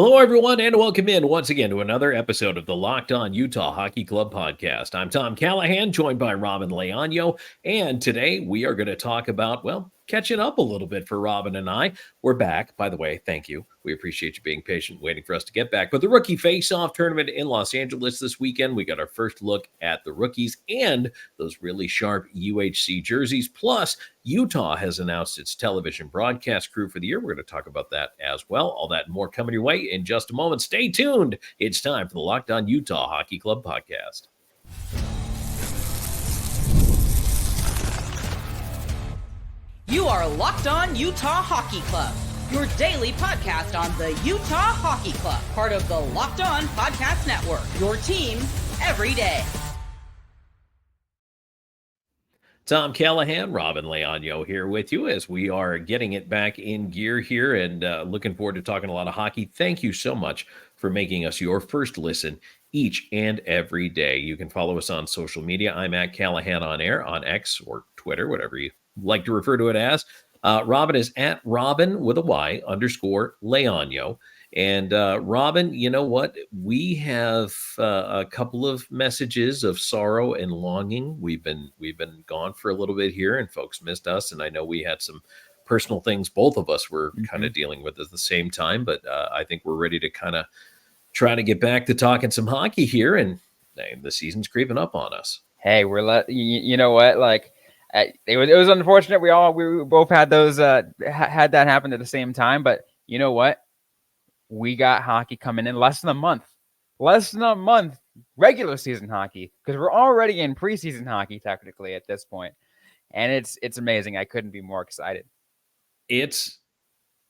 Hello, everyone, and welcome in once again to another episode of the Locked On Utah Hockey Club podcast. I'm Tom Callahan, joined by Robyn Leonio, and today we are going to talk about, well, catching up a little bit for Robyn and I. We're back, by the way. Thank you. We appreciate you being patient, waiting for us to get back. But the Rookie Faceoff tournament in Los Angeles this weekend, we got our first look at the rookies and those really sharp UHC jerseys. Plus, Utah has announced its television broadcast crew for the year. We're going to talk about that as well. All that and more coming your way in just a moment. Stay tuned. It's time for the Locked On Utah Hockey Club podcast. You are Locked On Utah Hockey Club, your daily podcast on the Utah Hockey Club, part of the Locked On Podcast Network, your team every day. Tom Callahan, Robyn Leonio here with you as we are getting it back in gear here and looking forward to talking a lot of hockey. Thank you so much for making us your first listen each and every day. You can follow us on social media. I'm at Callahan on Air on X or Twitter, whatever you like to refer to it as. Robyn is at Robyn with a Y _Leonio. And Robyn, you know what? We have a couple of messages of sorrow and longing. We've been gone for a little bit here, and folks missed us. And I know we had some personal things both of us were kind of dealing with at the same time. But I think we're ready to kind of try to get back to talking some hockey here. And the season's creeping up on us. Hey, you know what? Like, it was unfortunate. We both had those had that happen at the same time. But you know what? We got hockey coming in less than a month, regular season hockey, because we're already in preseason hockey technically at this point, and it's amazing. I couldn't be more excited. It's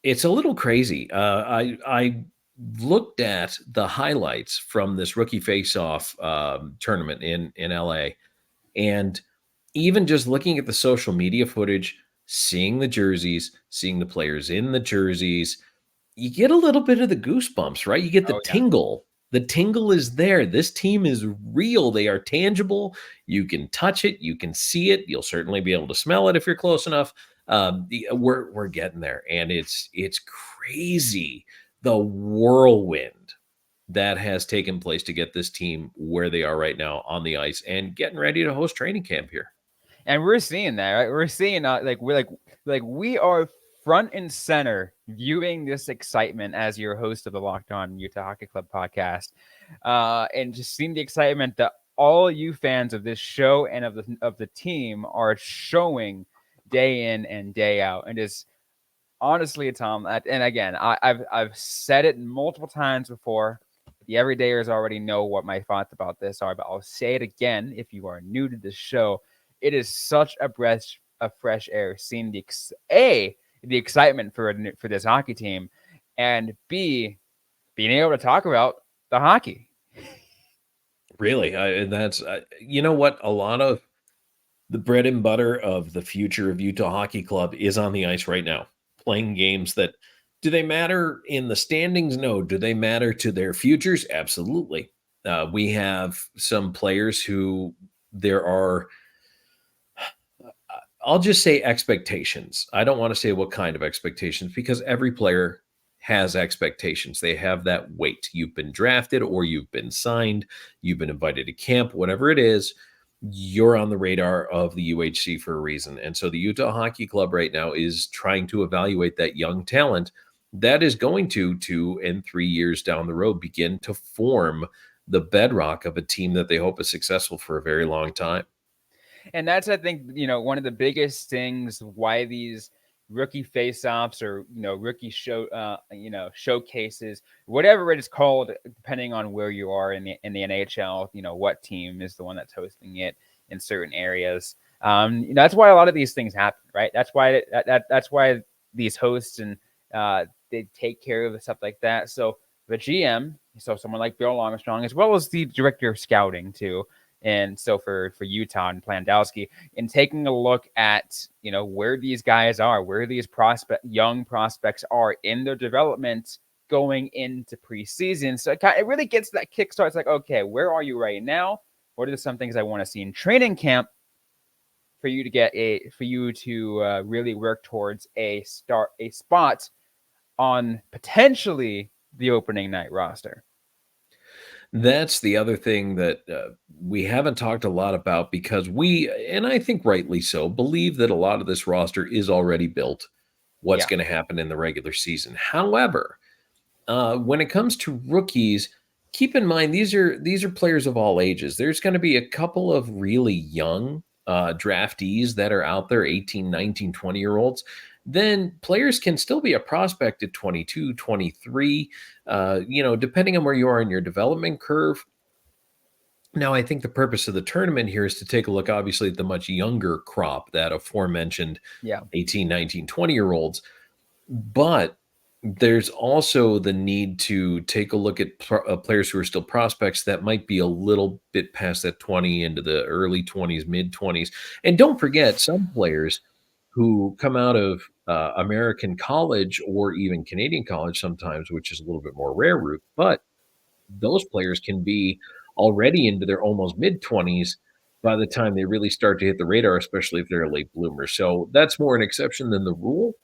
a little crazy. I looked at the highlights from this Rookie Faceoff tournament in LA, and even just looking at the social media footage, seeing the jerseys, seeing the players in the jerseys, you get a little bit of the goosebumps, right? You get the tingle. The tingle is there. This team is real. They are tangible. You can touch it. You can see it. You'll certainly be able to smell it if you're close enough. We're getting there, and it's crazy the whirlwind that has taken place to get this team where they are right now on the ice and getting ready to host training camp here. And we're seeing that, right? We're seeing we are front and center viewing this excitement as your host of the Locked On Utah Hockey Club podcast, and just seeing the excitement that all you fans of this show and of the team are showing day in and day out. And just honestly, Tom, and again, I've said it multiple times before. The everydayers already know what my thoughts about this are, but I'll say it again if you are new to this show. It is such a breath of fresh air seeing the excitement for this hockey team, and B, being able to talk about the hockey. Really, that's you know what? A lot of the bread and butter of the future of Utah Hockey Club is on the ice right now, playing games that, do they matter in the standings? No. Do they matter to their futures? Absolutely. We have some players who there are, I'll just say expectations. I don't want to say what kind of expectations, because every player has expectations. They have that weight. You've been drafted or you've been signed, you've been invited to camp, whatever it is, you're on the radar of the UHC for a reason. And so the Utah Hockey Club right now is trying to evaluate that young talent that is going to 2 and 3 years down the road begin to form the bedrock of a team that they hope is successful for a very long time. And that's, I think, one of the biggest things why these rookie face-offs or, rookie showcases, whatever it is called, depending on where you are in the NHL, what team is the one that's hosting it in certain areas. That's why a lot of these things happen, right? That's why that's why these hosts and they take care of stuff like that. So the GM, so someone like Bill Armstrong, as well as the director of scouting too. And so for Utah and Plandowski, in taking a look at, where these guys are, where these young prospects are in their development going into preseason. So it really gets that kickstart. It's like, okay, where are you right now? What are some things I want to see in training camp for you to really work towards a spot on potentially the opening night roster. That's the other thing that we haven't talked a lot about, because we, and I think rightly so, believe that a lot of this roster is already built. What's Yeah. going to happen in the regular season. However, when it comes to rookies, keep in mind these are players of all ages. There's going to be a couple of really young draftees that are out there, 18, 19, 20-year-olds. Then players can still be a prospect at 22, 23, depending on where you are in your development curve. Now, I think the purpose of the tournament here is to take a look, obviously, at the much younger crop, that aforementioned Yeah. 18, 19, 20-year-olds. But there's also the need to take a look at players who are still prospects that might be a little bit past that 20 into the early 20s, mid 20s. And don't forget, some players who come out of American college or even Canadian college sometimes, which is a little bit more rare route, but those players can be already into their almost mid 20s by the time they really start to hit the radar, especially if they're a late bloomer. So that's more an exception than the rule.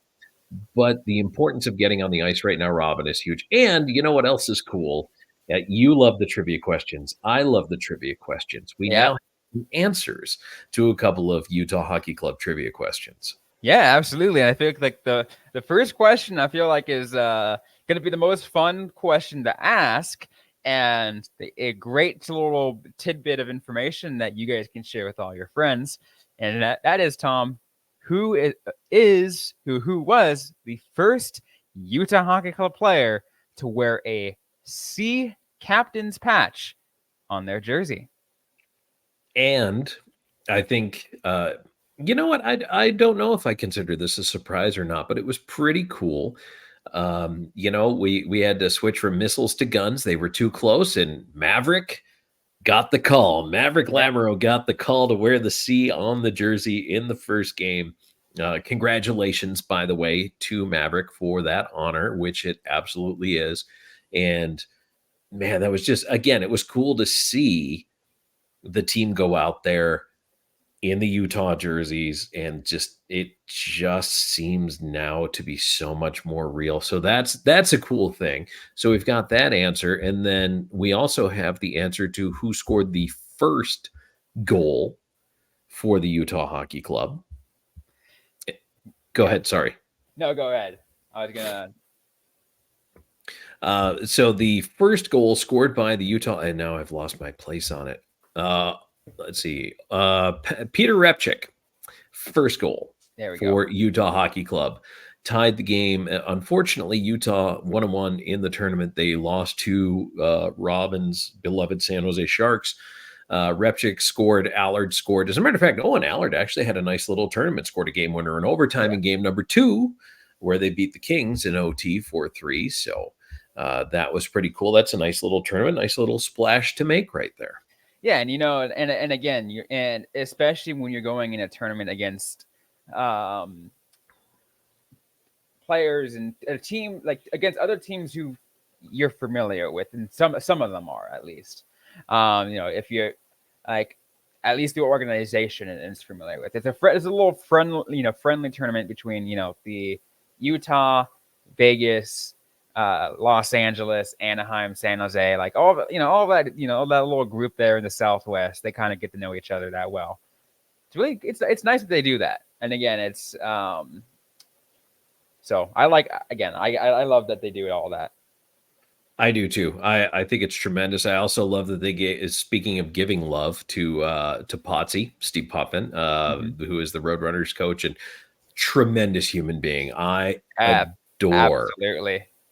But the importance of getting on the ice right now, Robyn, is huge. And you know what else is cool? You love the trivia questions. I love the trivia questions. We Yeah. now have answers to a couple of Utah Hockey Club trivia questions. Yeah, absolutely. I feel like the first question I feel like is going to be the most fun question to ask, and a great little tidbit of information that you guys can share with all your friends. And that is, Tom, who was the first Utah Hockey Club player to wear a C captain's patch on their jersey? And I think, you know what? I don't know if I consider this a surprise or not, but it was pretty cool. We had to switch from missiles to guns. They were too close, and Maverick got the call. Maverick Lamoureux got the call to wear the C on the jersey in the first game. Congratulations, by the way, to Maverick for that honor, which it absolutely is. And man, that was just, again, it was cool to see the team go out there in the Utah jerseys, and it just seems now to be so much more real. So that's a cool thing. So we've got that answer, and then we also have the answer to who scored the first goal for the Utah Hockey Club. Go ahead. Sorry. No, go ahead. I was gonna. So the first goal scored by the Utah, and now I've lost my place on it. Let's see. Peter Repchik, first goal for Utah Hockey Club, tied the game. Unfortunately, Utah 1-1 in the tournament. They lost to Robyn's beloved San Jose Sharks. Repchik scored. Allard scored. As a matter of fact, Owen Allard actually had a nice little tournament, scored a game winner in overtime in game number 2, where they beat the Kings in OT 4-3. So that was pretty cool. That's a nice little tournament, nice little splash to make right there. Yeah, and and again, and especially when you're going in a tournament against players and a team, like against other teams who you're familiar with, and some of them are at least. If you're like, at least the organization is familiar with. It's a little friendly tournament between the Utah, Vegas, Los Angeles, Anaheim, San Jose, like all that little group there in the Southwest. They kind of get to know each other that well. It's nice that they do that. And again, it's so I love that they do all that. I do too. I think it's tremendous. I also love that speaking of giving love to Potsy, Steve Puffin, who is the Roadrunners coach and tremendous human being. I adore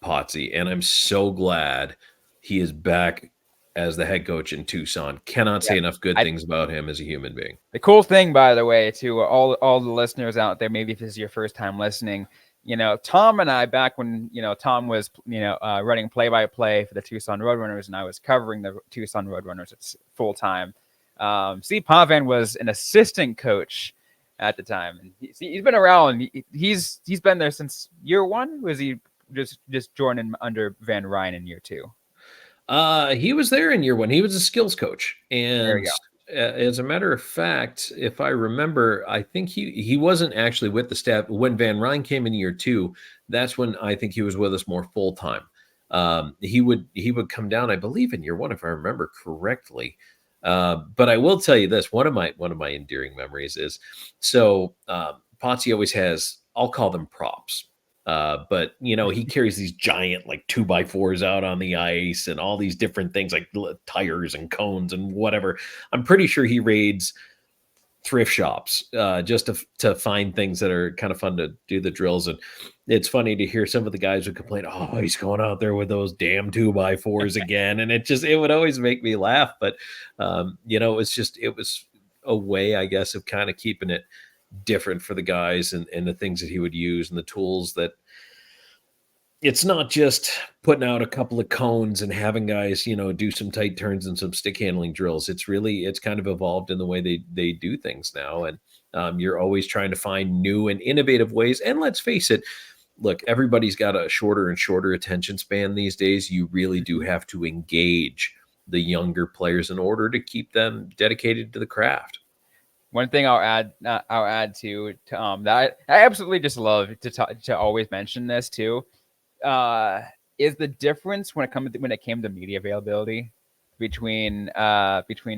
Potsy, and I'm so glad he is back as the head coach in Tucson. Cannot say enough good things about him as a human being. The cool thing, by the way, to all the listeners out there, maybe if this is your first time listening, Tom and I, back when, Tom was, running play-by-play for the Tucson Roadrunners, and I was covering the Tucson Roadrunners full time. Steve Pavan was an assistant coach at the time. And he's been around. He's been there since year 1. Was he just joining under Van Ryn in year 2? He was there in year 1. He was a skills coach. And there you go. As a matter of fact, if I remember, I think he wasn't actually with the staff when Van Ryn came in year 2. That's when I think he was with us more full time. He would come down, I believe, in year one, if I remember correctly. But I will tell you this: one of my endearing memories is Potsy always has, I'll call them props. But he carries these giant like 2x4s out on the ice and all these different things like tires and cones and whatever. I'm pretty sure he raids thrift shops just to find things that are kind of fun to do the drills. And it's funny to hear some of the guys would complain, oh, he's going out there with those damn 2x4s again. And it would always make me laugh. But it was a way, I guess, of kind of keeping it different for the guys and the things that he would use and the tools that it's not just putting out a couple of cones and having guys, do some tight turns and some stick handling drills. It's kind of evolved in the way they do things now. And you're always trying to find new and innovative ways. And let's face it, look, everybody's got a shorter and shorter attention span these days. You really do have to engage the younger players in order to keep them dedicated to the craft. One thing I'll add to that I absolutely just love to always mention this too, is the difference when it came to media availability between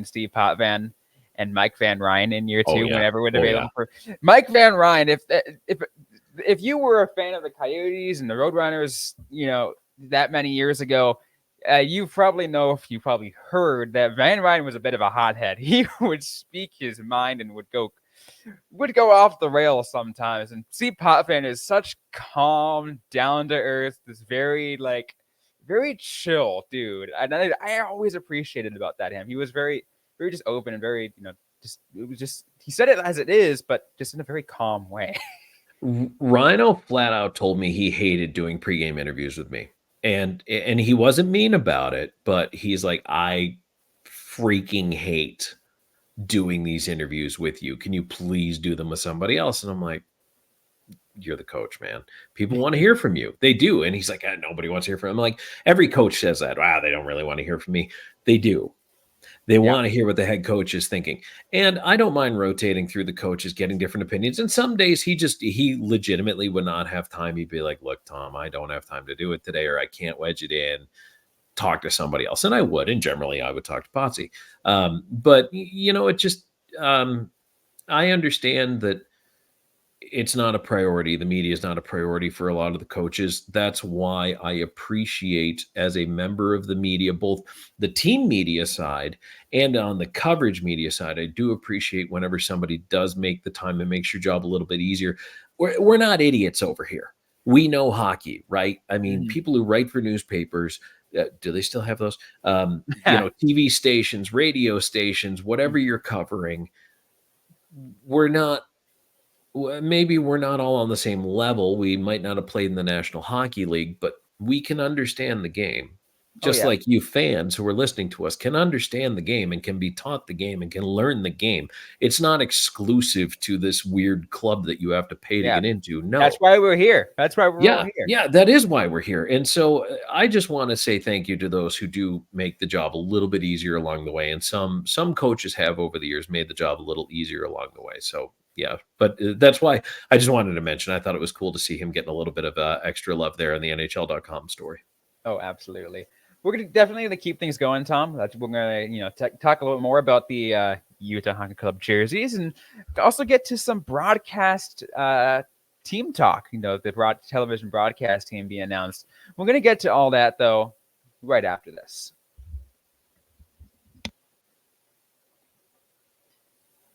Steve Potvin and Mike Van Ryn in year two. Yeah. Whenever it was available for Mike Van Ryn, if you were a fan of the Coyotes and the Roadrunners, that many years ago, you probably heard that Van Ryn was a bit of a hothead. He would speak his mind and would go off the rails sometimes. And Steve Potvin is such calm, down to earth, this very chill dude. And I always appreciated about him. He was very, very just open and very, he said it as it is, but just in a very calm way. Rhino flat out told me he hated doing pregame interviews with me. And he wasn't mean about it, but he's like, I freaking hate doing these interviews with you. Can you please do them with somebody else? And I'm like, you're the coach, man. People want to hear from you. They do. And he's like, nobody wants to hear from him. I'm like, every coach says that. Wow, they don't really want to hear from me. They do. They want to hear what the head coach is thinking. And I don't mind rotating through the coaches, getting different opinions. And some days he legitimately would not have time. He'd be like, look, Tom, I don't have time to do it today, or I can't wedge it in. Talk to somebody else. And I would. And generally I would talk to Potsy. But, it just, I understand that it's not a priority. The media is not a priority for a lot of the coaches. That's why I appreciate, as a member of the media, both the team media side and on the coverage media side, I do appreciate whenever somebody does make the time and makes your job a little bit easier. We're not idiots over here. We know hockey, right? I mean, people who write for newspapers, do they still have those? TV stations, radio stations, whatever you're covering, maybe we're not all on the same level. We might not have played in the National Hockey League, but we can understand the game. Just like you fans who are listening to us can understand the game and can be taught the game and can learn the game. It's not exclusive to this weird club that you have to pay to get into. No. That's why we're here. That's why we're all here. Yeah, that is why we're here. And so I just want to say thank you to those who do make the job a little bit easier along the way. And some coaches have over the years made the job a little easier along the way. So yeah, but that's why I just wanted to mention, I thought it was cool to see him getting a little bit of extra love there in the NHL.com story. Oh, absolutely. We're going to definitely keep things going, Tom. We're going to talk a little more about the Utah Hockey Club jerseys and also get to some broadcast team talk, the television broadcast team being announced. We're going to get to all that, though, right after this.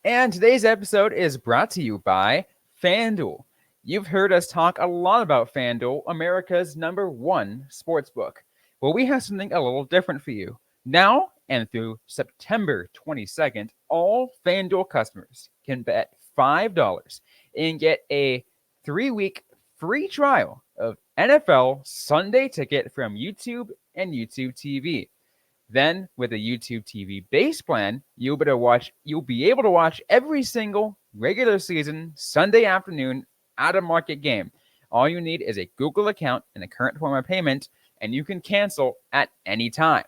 And today's episode is brought to you by FanDuel. You've heard us talk a lot about FanDuel, America's #1 sportsbook. Well, we have something a little different for you. Now and through September 22nd, all FanDuel customers can bet $5 and get a 3-week free trial of NFL Sunday Ticket from YouTube and YouTube TV. Then, with a YouTube TV base plan, you'll be able to watch every single regular season Sunday afternoon out-of-market game. All you need is a Google account and a current form of payment, and you can cancel at any time.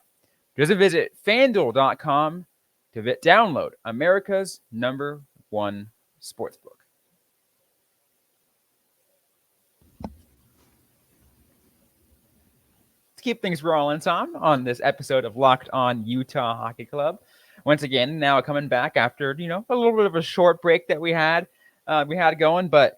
Just visit FanDuel.com to download America's #1 sportsbook. keep things rolling, Tom, on this episode of Locked On Utah Hockey Club. Once again, now coming back after, a little bit of a short break that we had going, but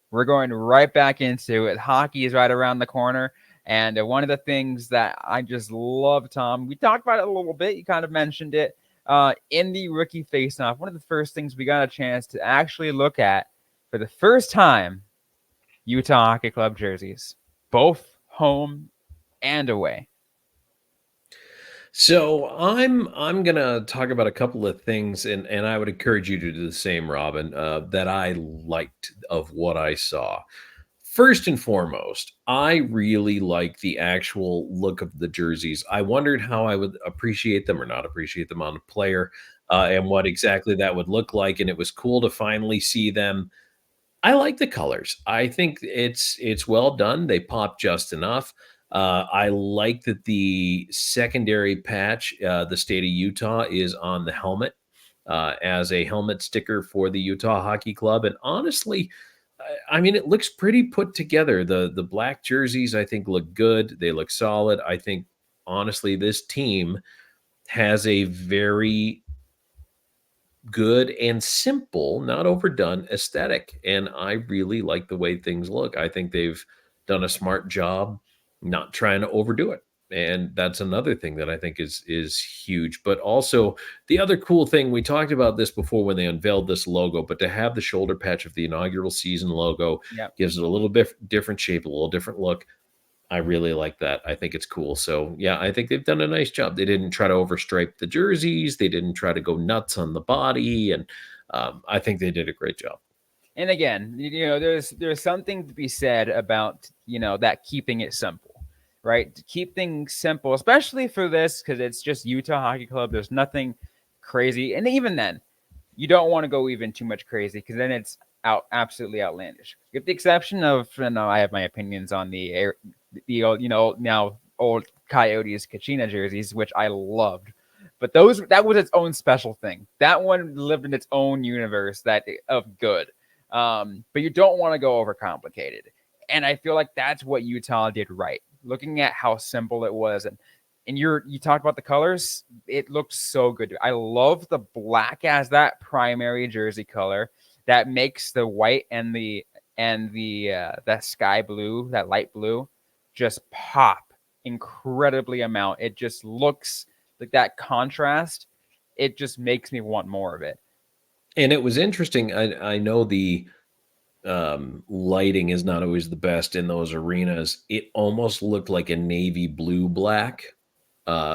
we're going right back into it. Hockey is right around the corner. And one of the things that I just love, Tom, we talked about it a little bit. You kind of mentioned it in the Rookie Faceoff. One of the first things we got a chance to actually look at for the first time, Utah Hockey Club jerseys, both home and away. So I'm gonna talk about a couple of things, and I would encourage you to do the same, Robyn, that I liked of what I saw. First and foremost, I really like the actual look of the jerseys. I wondered how I would appreciate them or not appreciate them on a player, and what exactly that would look like. And it was cool to finally see them. I like the colors. I think it's well done. They pop just enough. I like that the secondary patch, the state of Utah, is on the helmet as a helmet sticker for the Utah Hockey Club. And honestly, I mean, it looks pretty put together. The black jerseys, I think, look good. They look solid. I think, honestly, this team has a very good and simple, not overdone aesthetic. And I really like the way things look. I think they've done a smart job not trying to overdo it. And that's another thing that I think is huge. But also the other cool thing, we talked about this before when they unveiled this logo, but to have the shoulder patch of the inaugural season logo gives it a little bit different shape, a little different look. I really like that. I think it's cool. So yeah, I think they've done a nice job. They didn't try to overstripe the jerseys. They didn't try to go nuts on the body. And I think they did a great job. And again, there's something to be said about, that keeping it simple, right? To keep things simple, especially for this, because it's just Utah Hockey Club. There's nothing crazy. And even then, you don't want to go even too much crazy, because then it's absolutely outlandish. With the exception of, I have my opinions on the now old Coyotes Kachina jerseys, which I loved. But that was its own special thing. That one lived in its own universe of good. But you don't want to go overcomplicated. And I feel like that's what Utah did right. Looking at how simple it was, and you talked about the colors, it looked so good. I love the black as that primary jersey color that makes the white and that sky blue, that light blue, just pop incredibly amount. It just looks like that contrast. It just makes me want more of it. And it was interesting. I know the lighting is not always the best in those arenas. It almost looked like a navy blue black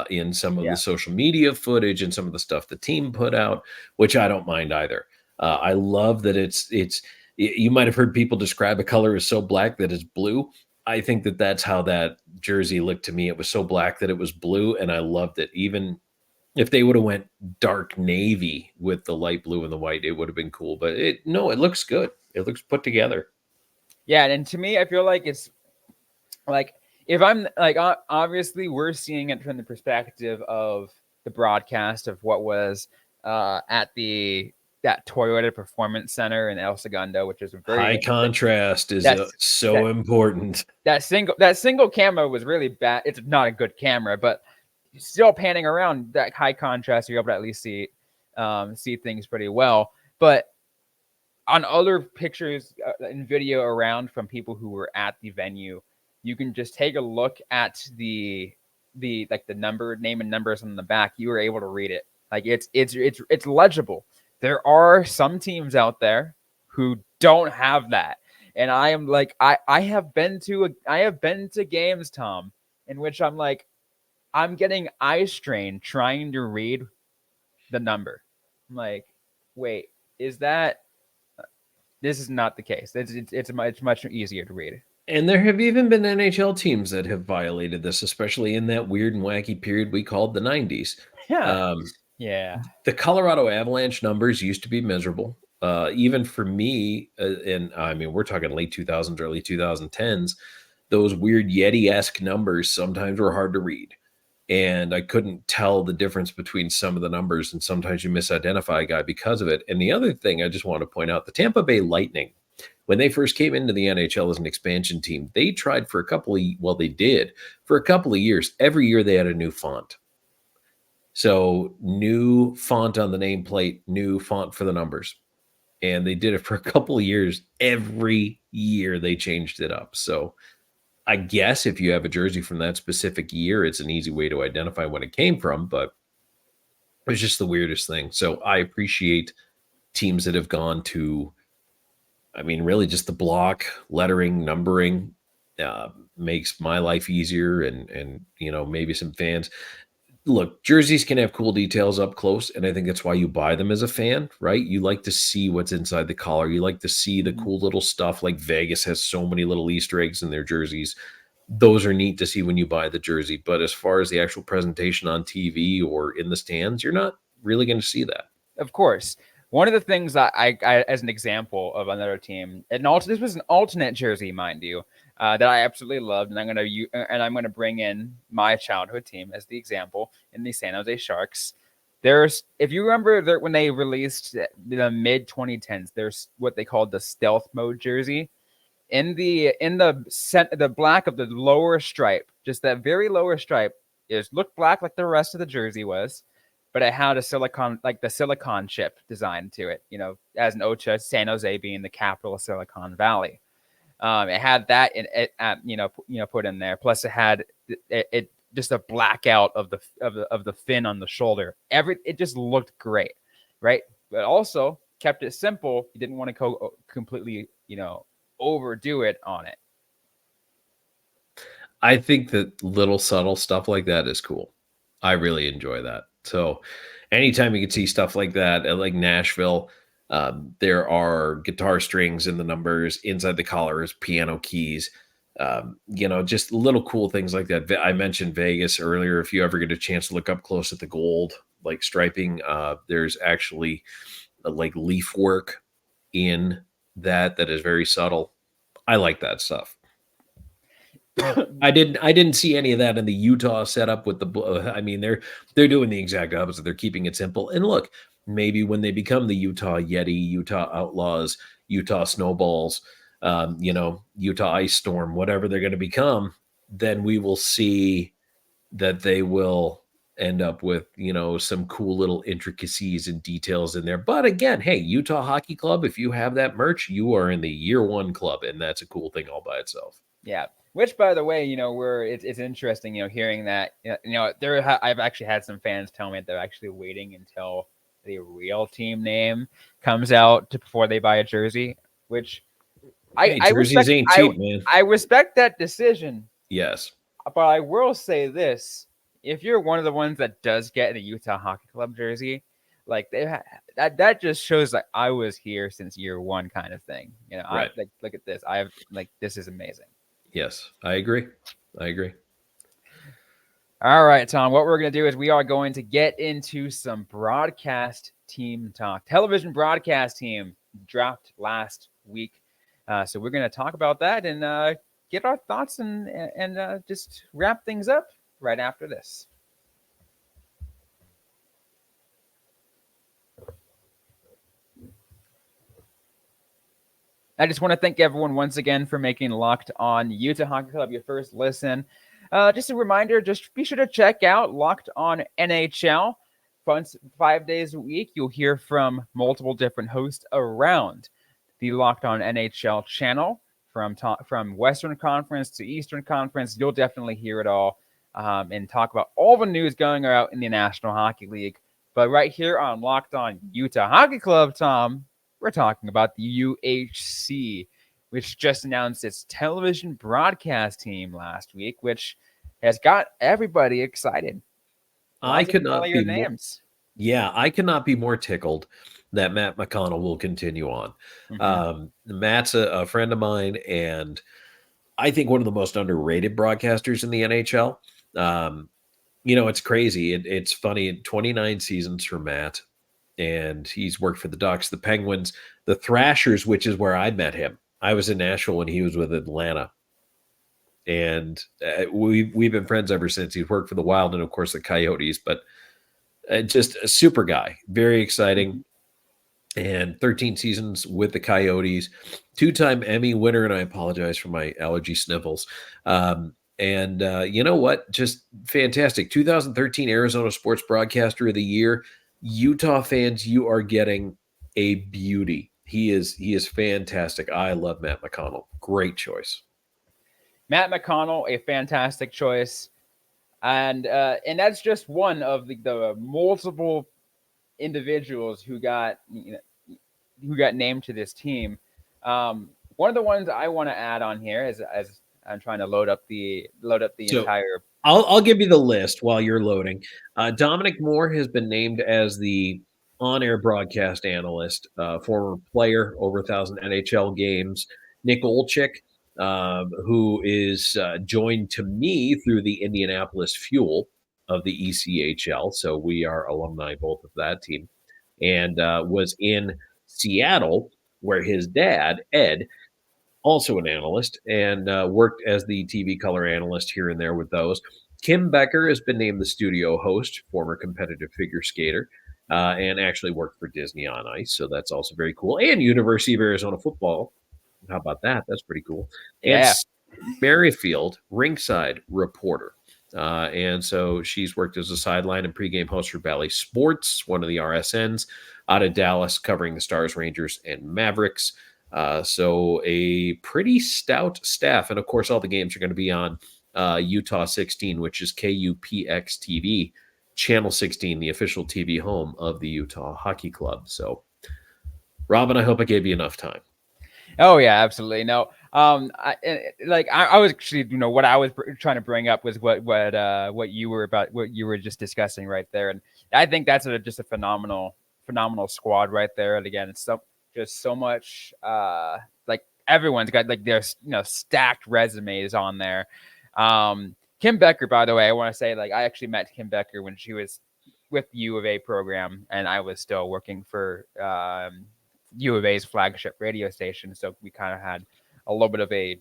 in some of the social media footage and some of the stuff the team put out, which I don't mind either. I love that it's. You might have heard people describe a color as so black that it's blue. I think that's how that jersey looked to me. It was so black that it was blue, and I loved it. Even if they would have went dark navy with the light blue and the white, it would have been cool. But it looks good. It looks put together. Yeah, and to me, I feel like it's like, if I'm like, obviously we're seeing it from the perspective of the broadcast of what was at that Toyota Performance Center in El Segundo, which is a very high contrast is so important. That single camera was really bad. It's not a good camera, but still panning around that high contrast, you're able to at least see things pretty well. But on other pictures and video around from people who were at the venue, you can just take a look at the name and numbers on the back. You were able to read it. Like it's legible. There are some teams out there who don't have that. And I am like, I have been to games, Tom, in which I'm like, I'm getting eye strain trying to read the number. I'm like, wait, this is not the case. It's much easier to read. And there have even been NHL teams that have violated this, especially in that weird and wacky period we called the 90s. Yeah. Yeah. The Colorado Avalanche numbers used to be miserable. Even for me, and I mean, we're talking late 2000s, early 2010s, those weird Yeti-esque numbers sometimes were hard to read. And I couldn't tell the difference between some of the numbers, and sometimes you misidentify a guy because of it. And the other thing I just want to point out, the Tampa Bay Lightning when they first came into the NHL as an expansion team, they tried for a couple of, well, they did for a couple of years. Every year they had a new font. So new font on the nameplate, new font for the numbers. And they did it for a couple of years. Every year they changed it up. So I guess if you have a jersey from that specific year, it's an easy way to identify when it came from, but it was just the weirdest thing. So I appreciate teams that have gone to, I mean, really just the block, lettering, numbering makes my life easier. And, you know, maybe some fans. Look, jerseys can have cool details up close, and I think that's why you buy them as a fan, right? You like to see what's inside the collar. You like to see the cool little stuff, like Vegas has so many little Easter eggs in their jerseys. Those are neat to see when you buy the jersey. But as far as the actual presentation on TV or in the stands, you're not really going to see that. Of course. One of the things that I as an example of another team, this was an alternate jersey, mind you, that I absolutely loved, and I'm gonna bring in my childhood team as the example in the San Jose Sharks. If you remember when they released the mid 2010s, there's what they called the stealth mode jersey. In the black of the lower stripe, just that very lower stripe, looked black like the rest of the jersey was, but it had the silicon chip design to it, you know, as an ode to San Jose being the capital of Silicon Valley. It had that put in there. Plus, it had it just a blackout of the fin on the shoulder. It just looked great, right? But also kept it simple. You didn't want to go completely, overdo it on it. I think that little subtle stuff like that is cool. I really enjoy that. So anytime you can see stuff like that, like Nashville, there are guitar strings in the numbers, inside the collars, piano keys, just little cool things like that. I mentioned Vegas earlier. If you ever get a chance to look up close at the gold, like striping, there's actually like leaf work in that is very subtle. I like that stuff. I didn't see any of that in the Utah setup with the. I mean, they're doing the exact opposite. They're keeping it simple. And look, maybe when they become the Utah Yeti, Utah Outlaws, Utah Snowballs, Utah Ice Storm, whatever they're going to become, then we will see that they will end up with some cool little intricacies and details in there. But again, hey, Utah Hockey Club, if you have that merch, you are in the year one club, and that's a cool thing all by itself. Yeah. Which, by the way, it's interesting, hearing that, I've actually had some fans tell me that they're actually waiting until the real team name comes out before they buy a jersey, which jerseys ain't cheap, man. I respect that decision. Yes. But I will say this. If you're one of the ones that does get a Utah Hockey Club jersey, like that just shows that I was here since year one kind of thing. Right. Look at this. This is amazing. Yes, I agree. All right, Tom, what we're going to do is we are going to get into some broadcast team talk. Television broadcast team dropped last week. So we're going to talk about that and get our thoughts and just wrap things up right after this. I just want to thank everyone once again for making Locked On Utah Hockey Club your first listen. Just a reminder, just be sure to check out Locked On NHL. 5 days a week, you'll hear from multiple different hosts around the Locked On NHL channel, from Western Conference to Eastern Conference. You'll definitely hear it all and talk about all the news going out in the National Hockey League. But right here on Locked On Utah Hockey Club, Tom, we're talking about the UHC, which just announced its television broadcast team last week, which has got everybody excited. I could not be names. I cannot be more tickled that Matt McConnell will continue on. Mm-hmm. Matt's a friend of mine, and I think one of the most underrated broadcasters in the NHL. It's crazy. It's funny. 29 seasons for Matt. And he's worked for the Ducks, the Penguins, the Thrashers, which is where I met him. I was in Nashville when he was with Atlanta. And we've been friends ever since. He's worked for the Wild and, of course, the Coyotes. But just a super guy. Very exciting. and 13 seasons with the Coyotes, two-time Emmy winner, and I apologize for my allergy sniffles. And you know what? Just fantastic. 2013 Arizona Sports Broadcaster of the Year. Utah fans, you are getting a beauty. He is fantastic. I love Matt McConnell. Great choice. Matt McConnell, a fantastic choice. And that's just one of the multiple individuals who got named to this team. One of the ones I want to add on here as I'm trying to load up the entire. I'll give you the list while you're loading. Dominic Moore has been named as the on-air broadcast analyst, former player, over 1,000 NHL games. Nick Olczyk, who is joined to me through the Indianapolis Fuel of the ECHL. So we are alumni both of that team. And was in Seattle, where his dad, Ed, also an analyst, and worked as the TV color analyst here and there with those. Kim Becker has been named the studio host, former competitive figure skater, and actually worked for Disney on Ice. So that's also very cool. And University of Arizona football. How about that? That's pretty cool. And Yeah. Merrifield, rinkside reporter. And so she's worked as a sideline and pregame host for Bally Sports, one of the RSNs out of Dallas, covering the Stars, Rangers, and Mavericks. So a pretty stout staff. And of course, all the games are going to be on Utah 16, which is KUPX TV, Channel 16, the official TV home of the Utah Hockey Club. So, Robyn, I hope I gave you enough time. Oh yeah, absolutely. No, I was actually, what I was trying to bring up was what you were just discussing right there, and I think that's just a phenomenal squad right there. And again, it's just so much. Like everyone's got their stacked resumes on there. Kim Becker, by the way, I want to say I actually met Kim Becker when she was with U of A program, and I was still working for U of A's flagship radio station. So we kind of had a little bit of a,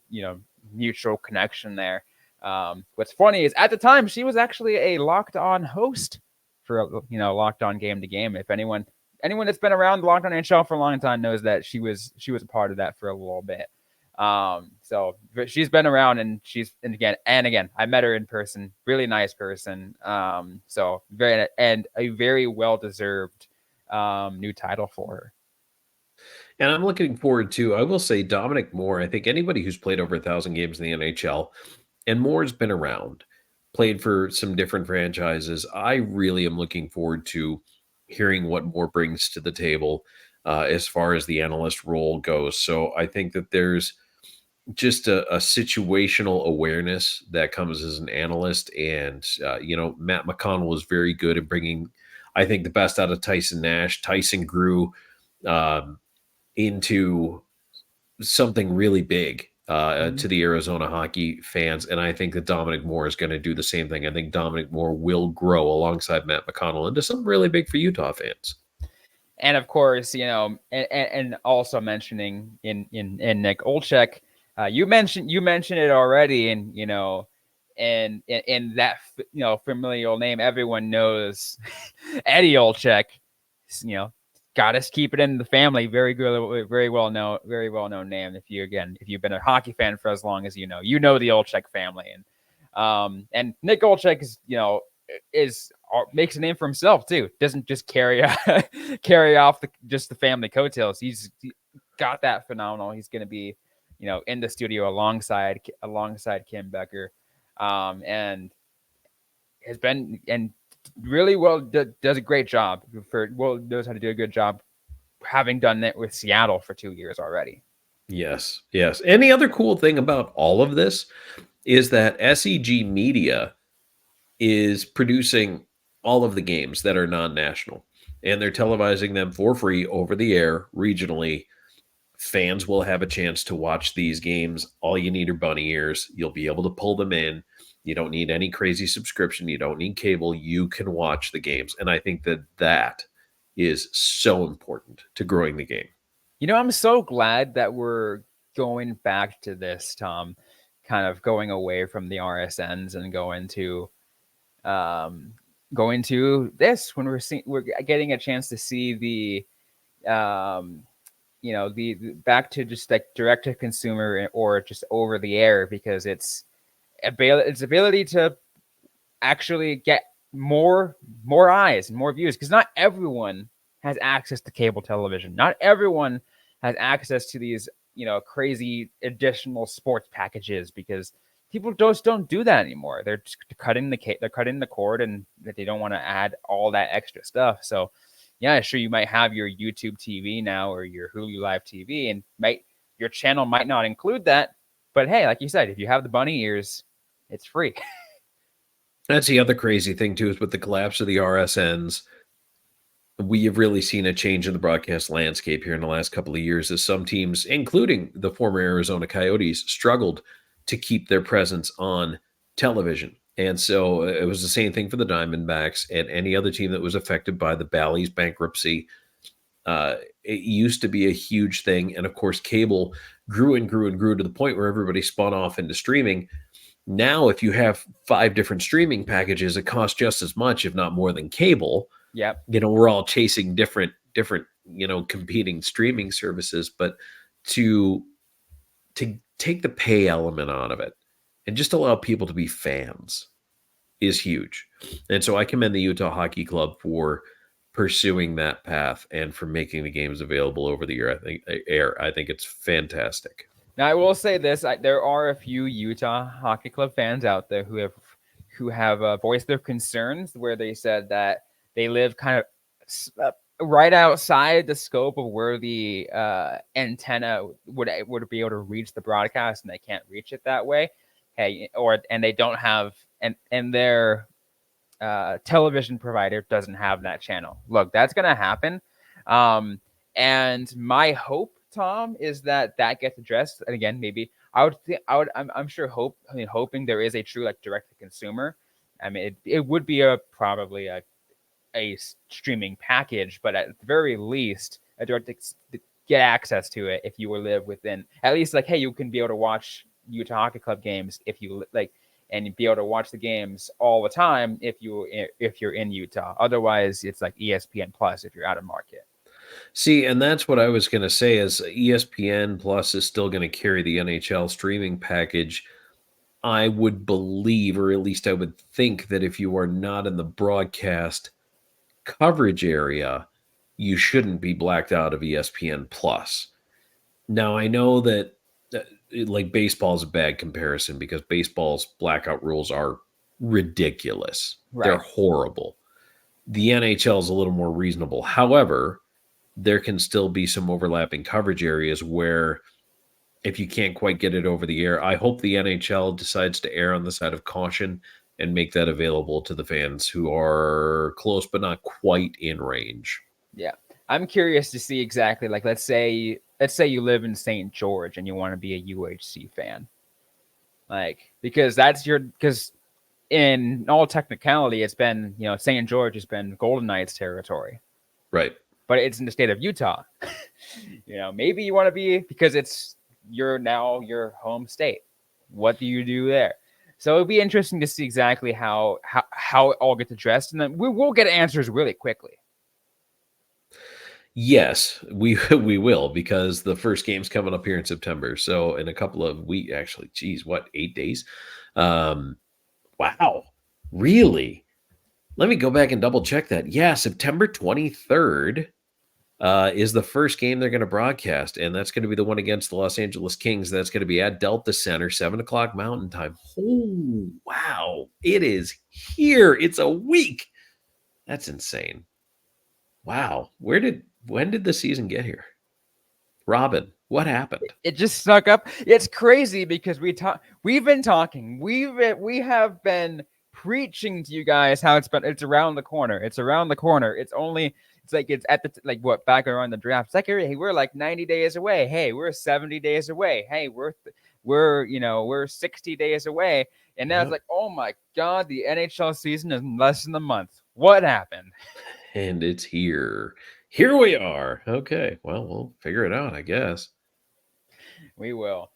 mutual connection there. What's funny is at the time she was actually a Locked On host for, Locked On Game to Game. If anyone that's been around Locked On NHL for a long time knows that she was a part of that for a little bit. So she's been around, and again, I met her in person, really nice person. So a very well-deserved new title for her. And I'm looking forward to, I will say, Dominic Moore. I think anybody who's played over 1,000 games in the NHL, and Moore's been around, played for some different franchises. I really am looking forward to hearing what Moore brings to the table as far as the analyst role goes. So I think that there's just a situational awareness that comes as an analyst. And, Matt McConnell was very good at bringing, I think, the best out of Tyson Nash. Tyson grew into something really big to the Arizona hockey fans. And I think that Dominic Moore is going to do the same thing. I think Dominic Moore will grow alongside Matt McConnell into something really big for Utah fans. And of course, and also mentioning in Nick Olczyk, you mentioned it already, and and in that familial name, everyone knows Eddie Olczyk. Got to keep it in the family. Very good, very well known name. If you've been a hockey fan for as long as the Olczyk family, and Nick Olczyk makes a name for himself too. Doesn't just carry off the family coattails. He's got that phenomenal. He's going to be in the studio alongside Kim Becker, and has been and really does a great job knows how to do a good job, having done it with Seattle for 2 years already. Yes. And the other cool thing about all of this is that SEG Media is producing all of the games that are non-national, and they're televising them for free over the air regionally. Fans will have a chance to watch these games. All you need are bunny ears. You'll be able to pull them in. You don't need any crazy subscription. You don't need cable. You can watch the games. And I think that is so important to growing the game. I'm so glad that we're going back to this, Tom, kind of going away from the RSNs and going to this when we're getting a chance to see The back to just like direct to consumer or just over the air, because its ability to actually get more eyes and more views, because not everyone has access to cable television. Not everyone has access to these crazy additional sports packages, because people just don't do that anymore. They're just cutting the cord, and they don't want to add all that extra stuff. So yeah, sure, you might have your YouTube TV now or your Hulu Live TV, and your channel might not include that. But hey, like you said, if you have the bunny ears, it's free. That's the other crazy thing too, is with the collapse of the RSNs, we have really seen a change in the broadcast landscape here in the last couple of years, as some teams, including the former Arizona Coyotes, struggled to keep their presence on television. And so it was the same thing for the Diamondbacks and any other team that was affected by the Bally's bankruptcy. It used to be a huge thing. And of course, cable grew and grew and grew to the point where everybody spun off into streaming. Now, if you have 5 different streaming packages, it costs just as much, if not more, than cable. Yep. We're all chasing different, competing streaming services, but to take the pay element out of it and just allow people to be fans is huge. And so I commend the Utah Hockey Club for pursuing that path and for making the games available over the air. I think it's fantastic. Now, I will say this: there are a few Utah Hockey Club fans out there who have voiced their concerns, where they said that they live kind of right outside the scope of where the antenna would be able to reach the broadcast, and they can't reach it that way. And they don't have, and their television provider doesn't have that channel. Look, that's going to happen. And my hope, Tom, is that gets addressed. And again, maybe I'm sure hoping there is a true direct to consumer. I mean, it would be probably a streaming package, but at the very least, a direct to get access to it if you live within, at least hey, you can be able to watch Utah Hockey Club games if you and be able to watch the games all the time if you're in Utah. Otherwise, it's like ESPN Plus if you're out of market. See, and that's what I was going to say, is ESPN Plus is still going to carry the NHL streaming package. I would believe, or at least I would think, that if you are not in the broadcast coverage area, you shouldn't be blacked out of ESPN Plus. Now, I know that baseball is a bad comparison, because baseball's blackout rules are ridiculous. Right. They're horrible. The NHL is a little more reasonable. However, there can still be some overlapping coverage areas where, if you can't quite get it over the air, I hope the NHL decides to err on the side of caution and make that available to the fans who are close but not quite in range. Yeah. I'm curious to see exactly, let's say you live in St. George and you want to be a UHC fan. Because in all technicality, it's been, St. George has been Golden Knights territory. Right. But it's in the state of Utah. Maybe you want to be, because it's your home state. What do you do there? So it'll be interesting to see exactly how it all gets addressed, and then we'll get answers really quickly. Yes, we will, because the first game's coming up here in September. So in a couple of weeks, actually, 8 days? Wow, really? Let me go back and double check that. Yeah, September 23rd is the first game they're going to broadcast, and that's going to be the one against the Los Angeles Kings. That's going to be at Delta Center, 7:00 Mountain Time. Oh, wow. It is here. It's a week. That's insane. Wow. When did the season get here? Robyn, what happened? It just snuck up. It's crazy, because we've been talking. We have been preaching to you guys how it's around the corner. It's around the corner. it's at the back around the draft. It's hey, we're 90 days away. Hey, we're 70 days away. Hey, we're 60 days away. And now It's oh my God, the NHL season is in less than a month. What happened? And it's here. Here we are. Okay. Well, we'll figure it out, I guess. We will.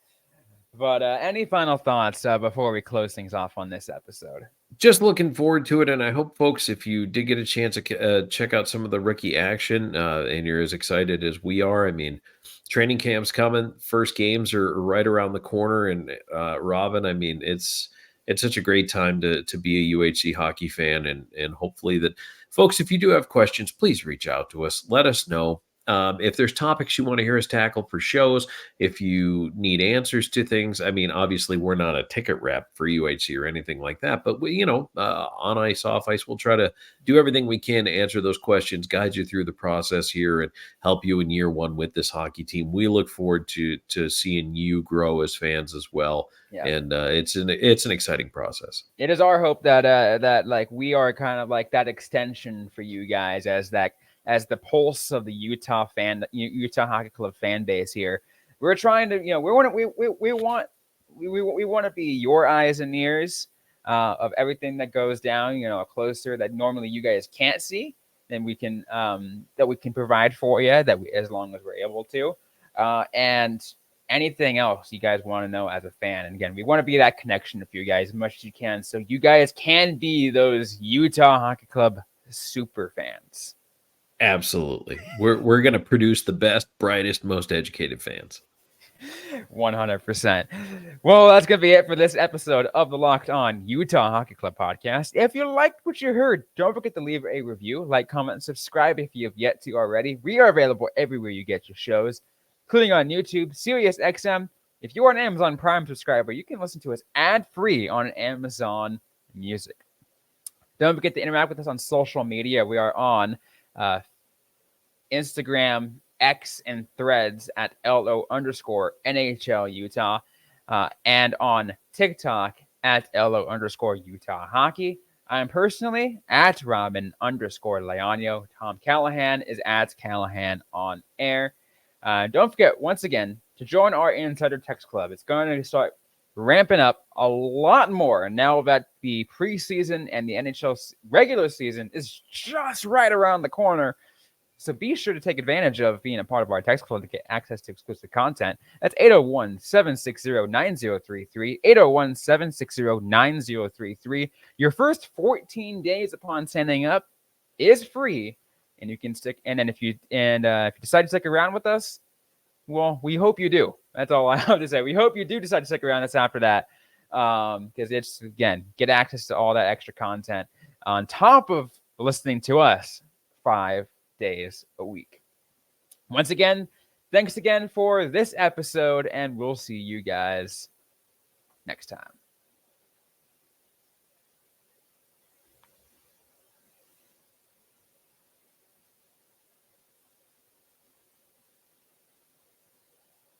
But any final thoughts before we close things off on this episode? Just looking forward to it, and I hope, folks, if you did get a chance to check out some of the rookie action and you're as excited as we are, I mean, training camp's coming, first games are right around the corner, and Robyn, I mean, it's such a great time to be a UHC hockey fan, and hopefully that, folks, if you do have questions, please reach out to us, let us know. If there's topics you want to hear us tackle for shows, if you need answers to things, I mean, obviously we're not a ticket rep for UHC or anything like that, but we, on ice, off ice, we'll try to do everything we can to answer those questions, guide you through the process here, and help you in year one with this hockey team. We look forward to seeing you grow as fans as well. Yeah. And it's an exciting process. It is our hope that that like we are kind of like that extension for you guys as the pulse of the Utah Hockey Club fan base here. We're trying to, we want to be your eyes and ears of everything that goes down, closer that normally you guys can't see, then we can that we can provide for you as long as we're able to, and anything else you guys want to know as a fan. And again, we want to be that connection for you guys as much as you can, so you guys can be those Utah Hockey Club super fans. Absolutely. We're going to produce the best, brightest, most educated fans. 100%. Well, that's going to be it for this episode of the Locked On Utah Hockey Club podcast. If you liked what you heard, don't forget to leave a review, like, comment, and subscribe if you have yet to already. We are available everywhere you get your shows, including on YouTube, SiriusXM. If you are an Amazon Prime subscriber, you can listen to us ad-free on Amazon Music. Don't forget to interact with us on social media. We are on Instagram, X, and Threads at LO_NHL Utah, and on TikTok at LO_Utah Hockey. I'm personally at Robyn_Leonio. Tom Callahan is at Callahan on air. Don't forget, once again, to join our Insider Text Club. It's going to start ramping up a lot more now that the preseason and the NHL regular season is just right around the corner. So be sure to take advantage of being a part of our text club to get access to exclusive content. That's 801-760-9033, 801-760-9033. Your first 14 days upon signing up is free, and you can stick. And then if you decide to stick around with us, well, we hope you do. That's all I have to say. We hope you do decide to stick around us after that, because it's, again, get access to all that extra content on top of listening to us 5 days a week. Once again, thanks again for this episode, and we'll see you guys next time.